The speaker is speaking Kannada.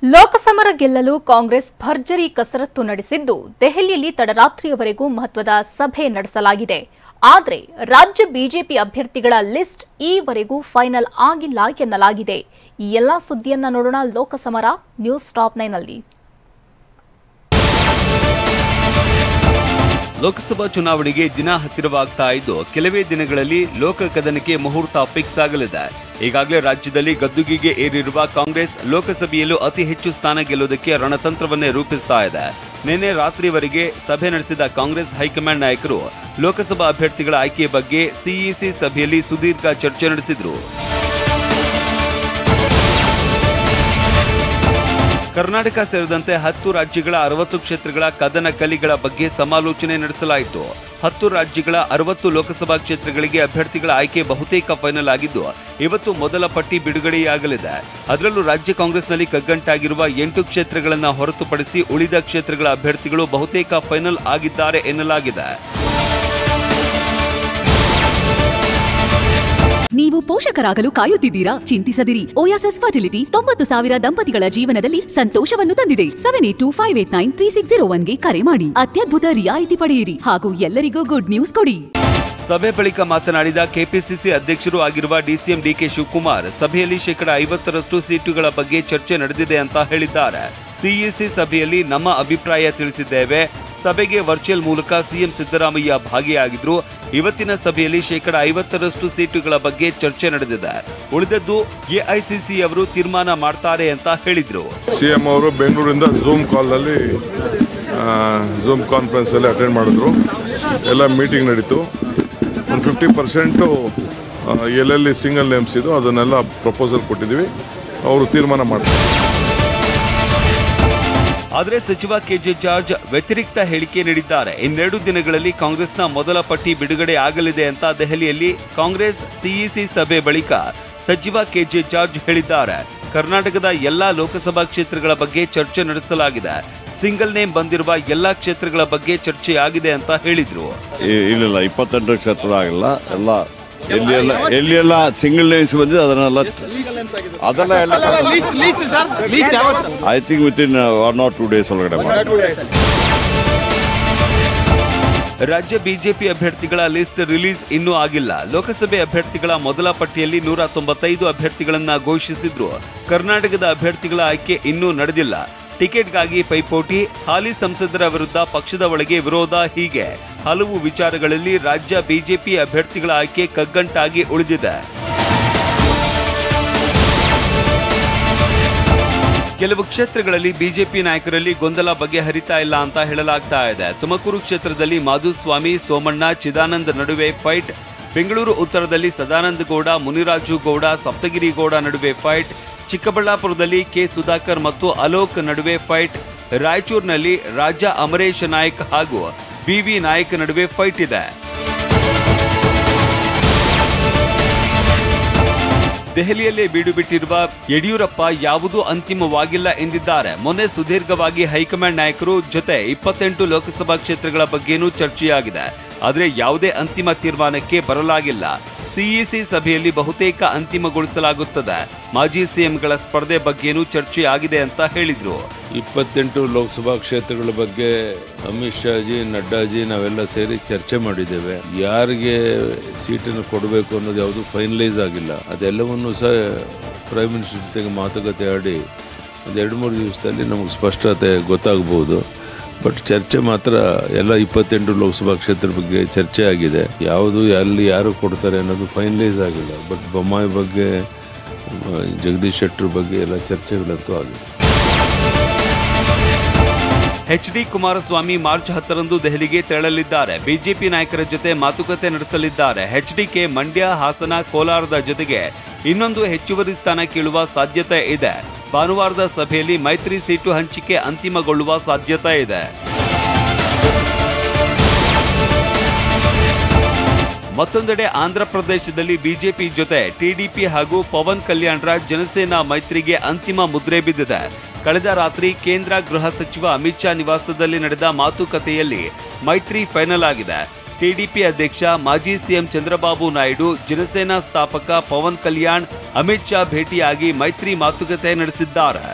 ಲೋಕಸಮರ ಗೆಲ್ಲಲು ಕಾಂಗ್ರೆಸ್ ಭರ್ಜರಿ ಕಸರತ್ತು ನಡೆಸಿದ್ದು ದೆಹಲಿಯಲ್ಲಿ ತಡರಾತ್ರಿಯವರೆಗೂ ಮಹತ್ವದ ಸಭೆ ನಡೆಸಲಾಗಿದೆ. ಆದರೆ ರಾಜ್ಯ ಬಿಜೆಪಿ ಅಭ್ಯರ್ಥಿಗಳ ಲಿಸ್ಟ್ ಈವರೆಗೂ ಫೈನಲ್ ಆಗಿಲ್ಲ ಎನ್ನಲಾಗಿದೆ. ಈ ಎಲ್ಲಾ ಸುದ್ದಿಯನ್ನ ನೋಡೋಣ ಲೋಕಸಮರ ನ್ಯೂಸ್ ಟಾಪ್ 9 ನಲ್ಲಿ. ಲೋಕಸಭಾ ಚುನಾವಣೆಗೆ ದಿನ ಹತ್ತಿರವಾಗ್ತಾ ಇದ್ದು ಕೆಲವೇ ದಿನಗಳಲ್ಲಿ ಲೋಕ ಕದನಕ್ಕೆ ಮುಹೂರ್ತ ಫಿಕ್ಸ್ ಆಗಲಿದೆ. ಈಗಾಗಲೇ ರಾಜ್ಯದಲ್ಲಿ ಗದ್ದುಗೆಗೆ ಏರಿರುವ ಕಾಂಗ್ರೆಸ್ ಲೋಕಸಭೆಯಲ್ಲೂ ಅತಿ ಹೆಚ್ಚು ಸ್ಥಾನ ಗೆಲ್ಲುವುದಕ್ಕೆ ರಣತಂತ್ರವನ್ನೇ ರೂಪಿಸ್ತಾ ಇದೆ. ನಿನ್ನೆ ರಾತ್ರಿವರೆಗೆ ಸಭೆ ನಡೆಸಿದ ಕಾಂಗ್ರೆಸ್ ಹೈಕಮಾಂಡ್ ನಾಯಕರು ಲೋಕಸಭಾ ಅಭ್ಯರ್ಥಿಗಳ ಆಯ್ಕೆ ಬಗ್ಗೆ ಸಿಇಸಿ ಸಭೆಯಲ್ಲಿ ಸುದೀರ್ಘ ಚರ್ಚೆ ನಡೆಸಿದರು. ಕರ್ನಾಟಕ ಸೇರಿದಂತೆ 10 ರಾಜ್ಯಗಳ 60 ಕ್ಷೇತ್ರಗಳ ಕದನ ಕಲಿಗಳ ಬಗ್ಗೆ ಸಮಾಲೋಚನೆ ನಡೆಸಲಾಯಿತು. 10 ರಾಜ್ಯಗಳ 60 ಲೋಕಸಭಾ ಕ್ಷೇತ್ರಗಳಿಗೆ ಅಭ್ಯರ್ಥಿಗಳ ಆಯ್ಕೆ ಬಹುತೇಕ ಫೈನಲ್ ಆಗಿದ್ದು ಇವತ್ತು ಮೊದಲ ಪಟ್ಟಿ ಬಿಡುಗಡೆಯಾಗಲಿದೆ. ಅದರಲ್ಲೂ ರಾಜ್ಯ ಕಾಂಗ್ರೆಸ್ನಲ್ಲಿ ಕಗ್ಗಂಟಾಗಿರುವ 8 ಕ್ಷೇತ್ರಗಳನ್ನು ಹೊರತುಪಡಿಸಿ ಉಳಿದ ಕ್ಷೇತ್ರಗಳ ಅಭ್ಯರ್ಥಿಗಳು ಬಹುತೇಕ ಫೈನಲ್ ಆಗಿದ್ದಾರೆ ಎನ್ನಲಾಗಿದೆ. ನೀವು ಪೋಷಕರಾಗಲು ಕಾಯುತ್ತಿದ್ದೀರಾ? ಚಿಂತಿಸದಿರಿ. ಓಯಾಸಿಸ್ ಫರ್ಟಿಲಿಟಿ 90,000 ದಂಪತಿಗಳ ಜೀವನದಲ್ಲಿ ಸಂತೋಷವನ್ನು ತಂದಿದೆ. 7825893601ಗೆ ಕರೆ ಮಾಡಿ. ಅತ್ಯದ್ಭುತ ರಿಯಾಯಿತಿ ಪಡೆಯಿರಿ ಹಾಗೂ ಎಲ್ಲರಿಗೂ ಗುಡ್ ನ್ಯೂಸ್ ಕೊಡಿ. ಸಭೆ ಬಳಿಕ ಮಾತನಾಡಿದ ಕೆಪಿಸಿಸಿ ಅಧ್ಯಕ್ಷರು ಆಗಿರುವ ಡಿಸಿಎಂ ಡಿಕೆ ಶಿವಕುಮಾರ್, ಸಭೆಯಲ್ಲಿ 50% ಸೀಟುಗಳ ಬಗ್ಗೆ ಚರ್ಚೆ ನಡೆದಿದೆ ಅಂತ ಹೇಳಿದ್ದಾರೆ. ಸಿಇಸಿ ಸಭೆಯಲ್ಲಿ ನಮ್ಮ ಅಭಿಪ್ರಾಯ ತಿಳಿಸಿದ್ದೇವೆ. ಸಭೆಗೆ ವರ್ಚುವಲ್ ಮೂಲಕ ಸಿಎಂ ಸಿದ್ದರಾಮಯ್ಯ ಭಾಗಿಯಾಗಿದ್ರು. ಇವತ್ತಿನ ಸಭೆಯಲ್ಲಿ 50% ಸೀಟುಗಳ ಬಗ್ಗೆ ಚರ್ಚೆ ನಡೆದಿದೆ. ಉಳಿದದ್ದು ಎಐಸಿಸಿ ಅವರು ತೀರ್ಮಾನ ಮಾಡ್ತಾರೆ ಅಂತ ಹೇಳಿದ್ರು. ಸಿಎಂ ಅವರು ಬೆಂಗಳೂರಿಂದ ಝೂಮ್ ಕಾನ್ಫರೆನ್ಸ್ ಅಲ್ಲಿ ಅಟೆಂಡ್ ಮಾಡಿದ್ರು. ಎಲ್ಲ ಮೀಟಿಂಗ್ ನಡೀತು. ಒಂದು 50% ಎಲ್ಲೆಲ್ಲಿ ಸಿಂಗಲ್ ನೇಮ್ಸ್ ಇದು ಅದನ್ನೆಲ್ಲ ಪ್ರಪೋಸಲ್ ಕೊಟ್ಟಿದ್ದೀವಿ. ಅವರು ತೀರ್ಮಾನ ಮಾಡ್ತಾರೆ. ಆದರೆ ಸಚಿವ ಕೆಜೆ ಜಾರ್ಜ್ ವ್ಯತಿರಿಕ್ತ ಹೇಳಿಕೆ ನೀಡಿದ್ದಾರೆ. ಇನ್ನೆರಡು ದಿನಗಳಲ್ಲಿ ಕಾಂಗ್ರೆಸ್ನ ಮೊದಲ ಪಟ್ಟಿ ಬಿಡುಗಡೆ ಆಗಲಿದೆ ಅಂತ ದೆಹಲಿಯಲ್ಲಿ ಕಾಂಗ್ರೆಸ್ ಸಿಇಸಿ ಸಭೆ ಬಳಿಕ ಸಚಿವ ಕೆಜೆ ಜಾರ್ಜ್ ಹೇಳಿದ್ದಾರೆ. ಕರ್ನಾಟಕದ ಎಲ್ಲಾ ಲೋಕಸಭಾ ಕ್ಷೇತ್ರಗಳ ಬಗ್ಗೆ ಚರ್ಚೆ ನಡೆಸಲಾಗಿದೆ. ಸಿಂಗಲ್ ನೇಮ್ ಬಂದಿರುವ ಎಲ್ಲಾ ಕ್ಷೇತ್ರಗಳ ಬಗ್ಗೆ ಚರ್ಚೆ ಆಗಿದೆ ಅಂತ ಹೇಳಿದ್ರು. ಇಲ್ಲ 28 ಕ್ಷೇತ್ರ ಆಗಿಲ್ಲ. ಎಲ್ಲ ಎಲ್ಲಿ ಸಿಂಗಲ್ ನೇಮ್ಸ್ ಬಂದಿದೆ ಅದನ್ನೆಲ್ಲ I think within 1 or 2 days ಒಳಗಡೆ ರಾಜ್ಯ ಬಿಜೆಪಿ ಅಭ್ಯರ್ಥಿಗಳ ಲಿಸ್ಟ್ ರಿಲೀಸ್ ಇನ್ನೂ ಆಗಿಲ್ಲ. ಲೋಕಸಭೆ ಅಭ್ಯರ್ಥಿಗಳ ಮೊದಲ ಪಟ್ಟಿಯಲ್ಲಿ 195 ಅಭ್ಯರ್ಥಿಗಳನ್ನ ಘೋಷಿಸಿದ್ರು. ಕರ್ನಾಟಕದ ಅಭ್ಯರ್ಥಿಗಳ ಆಯ್ಕೆ ಇನ್ನೂ ನಡೆದಿಲ್ಲ. ಟಿಕೆಟ್ಗಾಗಿ ಪೈಪೋಟಿ, ಹಾಲಿ ಸಂಸದರ ವಿರುದ್ಧ ಪಕ್ಷದ ಒಳಗೆ ವಿರೋಧ, ಹೀಗೆ ಹಲವು ವಿಚಾರಗಳಲ್ಲಿ ರಾಜ್ಯ ಬಿಜೆಪಿ ಅಭ್ಯರ್ಥಿಗಳ ಆಯ್ಕೆ ಕಗ್ಗಂಟಾಗಿ ಉಳಿದಿದೆ. ಕೆಲವು ಕ್ಷೇತ್ರಗಳಲ್ಲಿ ಬಿಜೆಪಿ ನಾಯಕರಲ್ಲಿ ಗೊಂದಲ ಬಗೆಹರಿತಾ ಇಲ್ಲ ಅಂತ ಹೇಳಲಾಗ್ತಾ ಇದೆ. ತುಮಕೂರು ಕ್ಷೇತ್ರದಲ್ಲಿ ಮಾಧುಸ್ವಾಮಿ, ಸೋಮಣ್ಣ, ಚಿದಾನಂದ್ ನಡುವೆ ಫೈಟ್. ಬೆಂಗಳೂರು ಉತ್ತರದಲ್ಲಿ ಸದಾನಂದ ಗೌಡ, ಮುನಿರಾಜು ಗೌಡ, ಸಪ್ತಗಿರಿ ಗೌಡ ನಡುವೆ ಫೈಟ್. ಚಿಕ್ಕಬಳ್ಳಾಪುರದಲ್ಲಿ ಕೆ ಸುಧಾಕರ್ ಮತ್ತು ಅಲೋಕ್ ನಡುವೆ ಫೈಟ್. ರಾಯಚೂರಿನಲ್ಲಿ ರಾಜಾ ಅಮರೇಶ್ ನಾಯಕ್ ಹಾಗೂ ಬಿವಿ ನಾಯಕ್ ನಡುವೆ ಫೈಟ್ ಇದೆ. ದೆಹಲಿಯಲ್ಲೇ ಬೀಡು ಬಿಟ್ಟಿರುವ ಯಡಿಯೂರಪ್ಪ ಯಾವುದೂ ಅಂತಿಮವಾಗಿಲ್ಲ ಎಂದಿದ್ದಾರೆ. ಮೊನ್ನೆ ಸುದೀರ್ಘವಾಗಿ ಹೈಕಮಾಂಡ್ ನಾಯಕರು ಜೊತೆ 28 ಲೋಕಸಭಾ ಕ್ಷೇತ್ರಗಳ ಬಗ್ಗೆನೂ ಚರ್ಚೆಯಾಗಿದೆ. ಆದರೆ ಯಾವುದೇ ಅಂತಿಮ ತೀರ್ಮಾನಕ್ಕೆ ಬರಲಾಗಿಲ್ಲ. ಸಿಇಸಿ ಸಭೆಯಲ್ಲಿ ಬಹುತೇಕ ಅಂತಿಮಗೊಳಿಸಲಾಗುತ್ತದೆ. ಮಾಜಿ ಸಿಎಂಗಳ ಸ್ಪರ್ಧೆ ಬಗ್ಗೆನೂ ಚರ್ಚೆ ಆಗಿದೆ ಅಂತ ಹೇಳಿದ್ರು. 28 ಲೋಕಸಭಾ ಕ್ಷೇತ್ರಗಳ ಬಗ್ಗೆ ಅಮಿತ್ ಶಾಜಿ, ನಡ್ಡಾಜಿ ನಾವೆಲ್ಲ ಸೇರಿ ಚರ್ಚೆ ಮಾಡಿದ್ದೇವೆ. ಯಾರಿಗೆ ಸೀಟನ್ನು ಕೊಡಬೇಕು ಅನ್ನೋದು ಯಾವುದು ಫೈನಲೈಸ್ ಆಗಿಲ್ಲ. ಅದೆಲ್ಲವನ್ನೂ ಸಹ ಪ್ರೈಮ್ ಮಿನಿಸ್ಟರ್ ಜೊತೆಗೆ ಮಾತುಕತೆ ಆಡಿ ಒಂದು 2-3 ದಿವಸದಲ್ಲಿ ನಮಗೆ ಸ್ಪಷ್ಟತೆ ಗೊತ್ತಾಗಬಹುದು. ಬಟ್ ಚರ್ಚೆ ಮಾತ್ರ ಎಲ್ಲ 28 ಲೋಕಸಭಾ ಕ್ಷೇತ್ರ ಬಗ್ಗೆ ಚರ್ಚೆ ಆಗಿದೆ. ಯಾವುದು ಅಲ್ಲಿ ಯಾರು ಕೊಡ್ತಾರೆ ಅನ್ನೋದು ಫೈನಲೈಸ್ ಆಗಿಲ್ಲ. ಬಟ್ ಬೊಮ್ಮಾಯಿ ಬಗ್ಗೆ, ಜಗದೀಶ್ ಶೆಟ್ಟರ್ ಬಗ್ಗೆ ಎಲ್ಲ ಚರ್ಚೆಗಳಂತೂ ಆಗಿದೆ. ಎಚ್.ಡಿ. ಕುಮಾರಸ್ವಾಮಿ ಮಾರ್ಚ್ 10ರಂದು ದೆಹಲಿಗೆ ತೆರಳಲಿದ್ದಾರೆ. ಬಿಜೆಪಿ ನಾಯಕರ ಜೊತೆ ಮಾತುಕತೆ ನಡೆಸಲಿದ್ದಾರೆ. ಎಚ್.ಡಿ.ಕೆ ಮಂಡ್ಯ, ಹಾಸನ, ಕೋಲಾರದ ಜೊತೆಗೆ ಇನ್ನೊಂದು ಹೆಚ್ಚುವರಿ ಸ್ಥಾನ ಕೇಳುವ ಸಾಧ್ಯತೆ ಇದೆ. ಭಾನುವಾರದ ಸಭೆಯಲ್ಲಿ ಮೈತ್ರಿ ಸೀಟು ಹಂಚಿಕೆ ಅಂತಿಮಗೊಳ್ಳುವ ಸಾಧ್ಯತೆ ಇದೆ. ಮತ್ತೊಂದೆಡೆ ಆಂಧ್ರಪ್ರದೇಶದಲ್ಲಿ ಬಿಜೆಪಿ ಜೊತೆ ಟಿಡಿಪಿ ಹಾಗೂ ಪವನ್ ಕಲ್ಯಾಣ್ ರಾಜ್ ಜನಸೇನಾ ಮೈತ್ರಿಗೆ ಅಂತಿಮ ಮುದ್ರೆ ಬಿದ್ದಿದೆ. ಕಳೆದ ರಾತ್ರಿ ಕೇಂದ್ರ ಗೃಹ ಸಚಿವ ಅಮಿತ್ ಶಾ ನಿವಾಸದಲ್ಲಿ ನಡೆದ ಮಾತುಕತೆಯಲ್ಲಿ ಮೈತ್ರಿ ಫೈನಲ್ ಆಗಿದೆ. ಟಿಡಿಪಿ ಅಧ್ಯಕ್ಷ ಮಾಜಿ ಸಿಎಂ ಚಂದ್ರಬಾಬು ನಾಯ್ಡು, ಜನಸೇನಾ ಸ್ಥಾಪಕ ಪವನ್ ಕಲ್ಯಾಣ್, ಅಮಿತ್ ಶಾ ಭೇಟಿಯಾಗಿ ಮೈತ್ರಿ ಮಾತುಕತೆ ನಡೆಸಿದ್ದಾರೆ.